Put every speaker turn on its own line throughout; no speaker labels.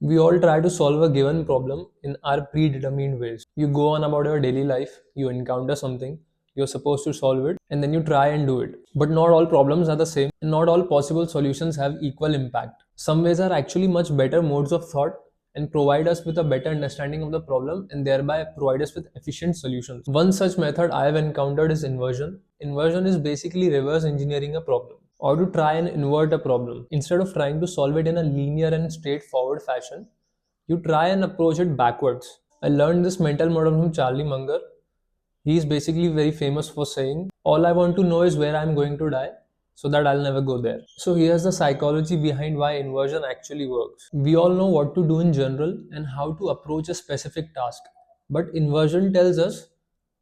We all try to solve a given problem in our predetermined ways. You go on about your daily life, you encounter something, you're supposed to solve it, and then you try and do it. But not all problems are the same, and not all possible solutions have equal impact. Some ways are actually much better modes of thought and provide us with a better understanding of the problem and thereby provide us with efficient solutions. One such method I have encountered is inversion. Inversion is basically reverse engineering a problem or to try and invert a problem. Instead of trying to solve it in a linear and straightforward fashion, you try and approach it backwards. I learned this mental model from Charlie Munger. He is basically very famous for saying, all I want to know is where I'm going to die so that I'll never go there. So here's the psychology behind why inversion actually works. We all know what to do in general and how to approach a specific task. But inversion tells us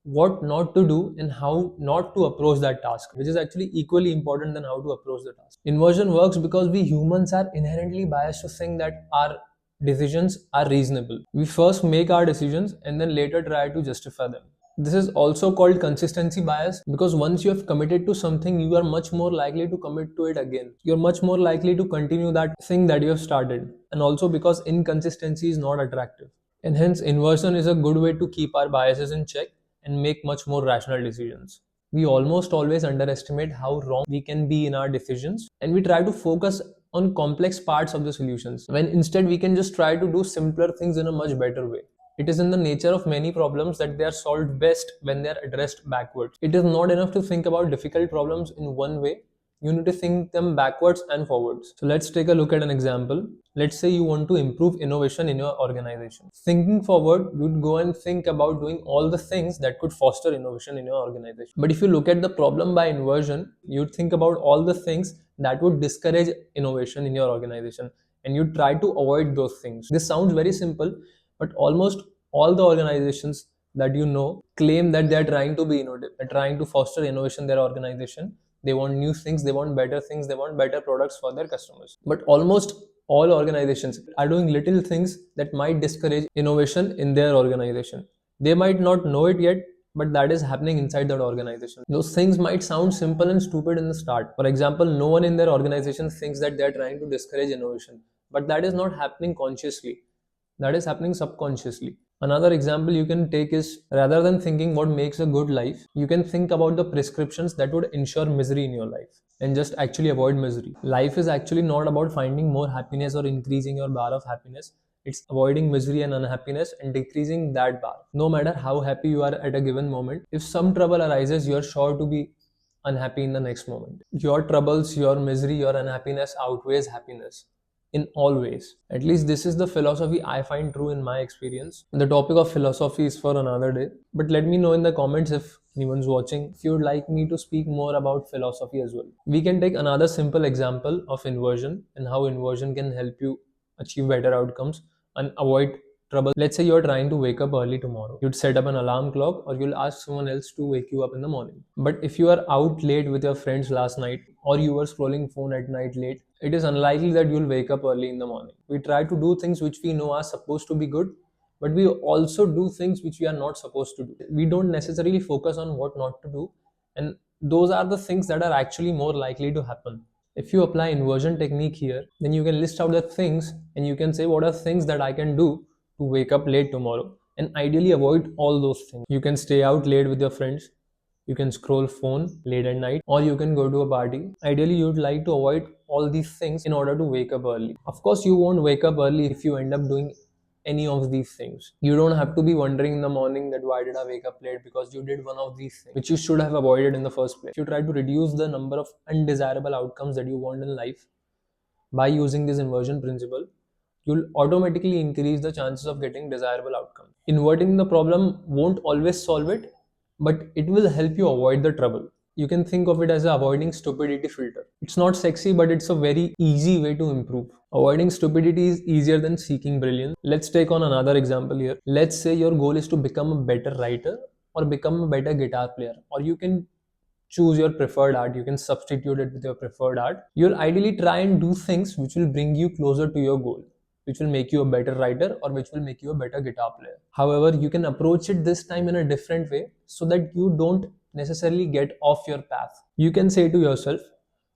what not to do and how not to approach that task, which is actually equally important than how to approach the task. Inversion works because we humans are inherently biased to think that our decisions are reasonable. We first make our decisions and then later try to justify them. This is also called consistency bias because once you have committed to something, you are much more likely to commit to it again. You're much more likely to continue that thing that you have started. And also because inconsistency is not attractive. And hence, inversion is a good way to keep our biases in check and make much more rational decisions. We almost always underestimate how wrong we can be in our decisions and we try to focus on complex parts of the solutions when instead we can just try to do simpler things in a much better way. It is in the nature of many problems that they are solved best when they are addressed backwards. It is not enough to think about difficult problems in one way. You need to think them backwards and forwards. So let's take a look at an example. Let's say you want to improve innovation in your organization. Thinking forward, you'd go and think about doing all the things that could foster innovation in your organization. But if you look at the problem by inversion, you'd think about all the things that would discourage innovation in your organization and you try to avoid those things. This sounds very simple, but almost all the organizations that you know claim that they are trying to be innovative, they're trying to foster innovation in their organization. They want new things, they want better things, they want better products for their customers. But almost all organizations are doing little things that might discourage innovation in their organization. They might not know it yet, but that is happening inside that organization. Those things might sound simple and stupid in the start. For example, no one in their organization thinks that they are trying to discourage innovation, but that is not happening consciously. That is happening subconsciously. Another example you can take is rather than thinking what makes a good life, you can think about the prescriptions that would ensure misery in your life and just actually avoid misery. Life is actually not about finding more happiness or increasing your bar of happiness. It's avoiding misery and unhappiness and decreasing that bar. No matter how happy you are at a given moment, if some trouble arises, you are sure to be unhappy in the next moment. Your troubles, your misery, your unhappiness outweighs happiness in all ways. At least this is the philosophy I find true in my experience. The topic of philosophy is for another day. But let me know in the comments if anyone's watching if you would like me to speak more about philosophy as well. We can take another simple example of inversion and how inversion can help you achieve better outcomes and avoid trouble. Let's say you're trying to wake up early tomorrow. You'd set up an alarm clock or you'll ask someone else to wake you up in the morning. But if you are out late with your friends last night or you were scrolling phone at night late, it is unlikely that you'll wake up early in the morning. We try to do things which we know are supposed to be good, but we also do things which we are not supposed to do. We don't necessarily focus on what not to do, and those are the things that are actually more likely to happen. If you apply inversion technique here, then you can list out the things and you can say what are things that I can do to wake up late tomorrow and ideally avoid all those things. You can stay out late with your friends, you can scroll phone late at night, or you can go to a party. Ideally, you'd like to avoid all these things in order to wake up early. Of course, you won't wake up early if you end up doing any of these things. You don't have to be wondering in the morning that why did I wake up late, because you did one of these things which you should have avoided in the first place. If you try to reduce the number of undesirable outcomes that you want in life by using this inversion principle, you'll automatically increase the chances of getting desirable outcome. Inverting the problem won't always solve it, but it will help you avoid the trouble. You can think of it as a avoiding stupidity filter. It's not sexy, but it's a very easy way to improve. Avoiding stupidity is easier than seeking brilliance. Let's take on another example here. Let's say your goal is to become a better writer or become a better guitar player, or you can choose your preferred art. You can substitute it with your preferred art. You'll ideally try and do things which will bring you closer to your goal, which will make you a better writer or which will make you a better guitar player. However, you can approach it this time in a different way so that you don't necessarily get off your path. You can say to yourself,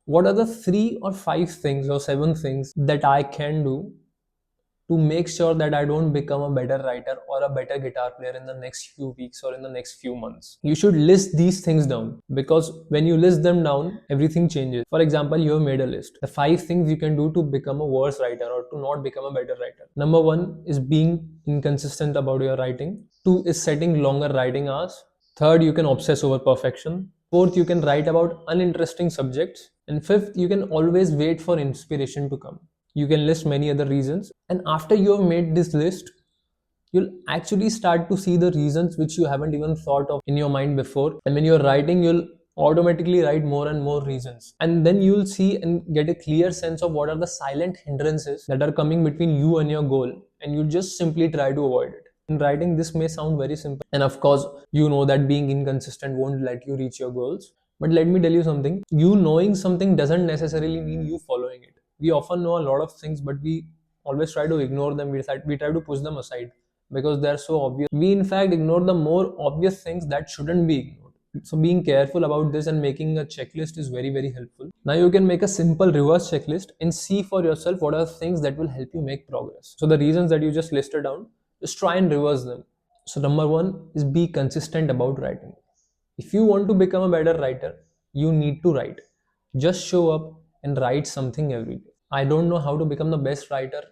what are the 3 or 5 things or 7 things that I can do to make sure that I don't become a better writer or a better guitar player in the next few weeks or in the next few months. You should list these things down, because when you list them down, everything changes. For example, you have made a list. The 5 things you can do to become a worse writer or to not become a better writer. Number 1 is being inconsistent about your writing. 2 is setting longer writing hours. Third, you can obsess over perfection. Fourth, you can write about uninteresting subjects. And fifth, you can always wait for inspiration to come. You can list many other reasons. And after you have made this list, you'll actually start to see the reasons which you haven't even thought of in your mind before. And when you're writing, you'll automatically write more and more reasons. And then you'll see and get a clear sense of what are the silent hindrances that are coming between you and your goal. And you just simply try to avoid it. In writing, this may sound very simple. And of course, you know that being inconsistent won't let you reach your goals. But let me tell you something, you knowing something doesn't necessarily mean you following it. We often know a lot of things, but we always try to ignore them. We try to push them aside because they're so obvious. We in fact ignore the more obvious things that shouldn't be ignored. So being careful about this and making a checklist is very, very helpful. Now you can make a simple reverse checklist and see for yourself what are the things that will help you make progress. So the reasons that you just listed down, just try and reverse them. So number 1 is be consistent about writing. If you want to become a better writer, you need to write. Just show up and write something every day. I don't know how to become the best writer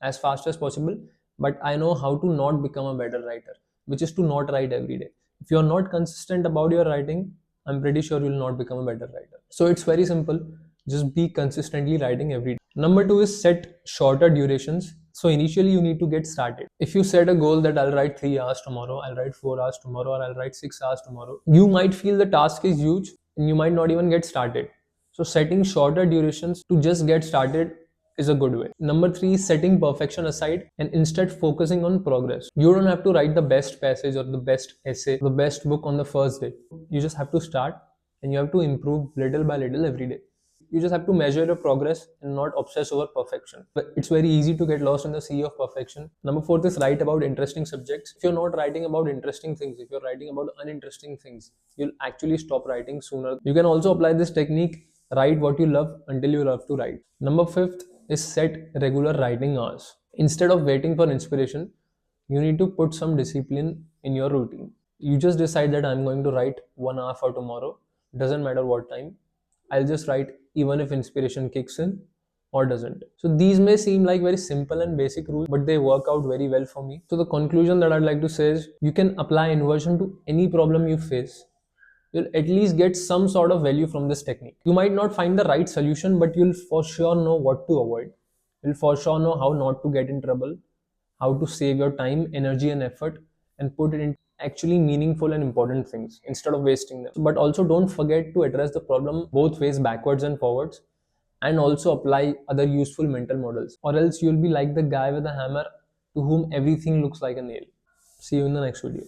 as fast as possible, but I know how to not become a better writer, which is to not write every day. If you're not consistent about your writing, I'm pretty sure you'll not become a better writer. So it's very simple. Just be consistently writing every day. Number 2 is set shorter durations. So initially you need to get started. If you set a goal that I'll write 3 hours tomorrow, I'll write 4 hours tomorrow, or I'll write 6 hours tomorrow, you might feel the task is huge and you might not even get started. So setting shorter durations to just get started is a good way. Number 3 is setting perfection aside and instead focusing on progress. You don't have to write the best passage or the best essay, the best book on the first day. You just have to start and you have to improve little by little every day. You just have to measure your progress and not obsess over perfection. But it's very easy to get lost in the sea of perfection. Number 4 is write about interesting subjects. If you're not writing about interesting things, if you're writing about uninteresting things, you'll actually stop writing sooner. You can also apply this technique, write what you love until you love to write. Number 5 is set regular writing hours. Instead of waiting for inspiration, you need to put some discipline in your routine. You just decide that I'm going to write 1 hour for tomorrow. Doesn't matter what time. I'll just write even if inspiration kicks in or doesn't. So these may seem like very simple and basic rules, but they work out very well for me. So the conclusion that I'd like to say is you can apply inversion to any problem you face. You'll at least get some sort of value from this technique. You might not find the right solution, but you'll for sure know what to avoid. You'll for sure know how not to get in trouble, how to save your time, energy, and effort, and put it in actually meaningful and important things instead of wasting them. But also don't forget to address the problem both ways, backwards and forwards, and also apply other useful mental models, or else you'll be like the guy with a hammer to whom everything looks like a nail. See you in the next video.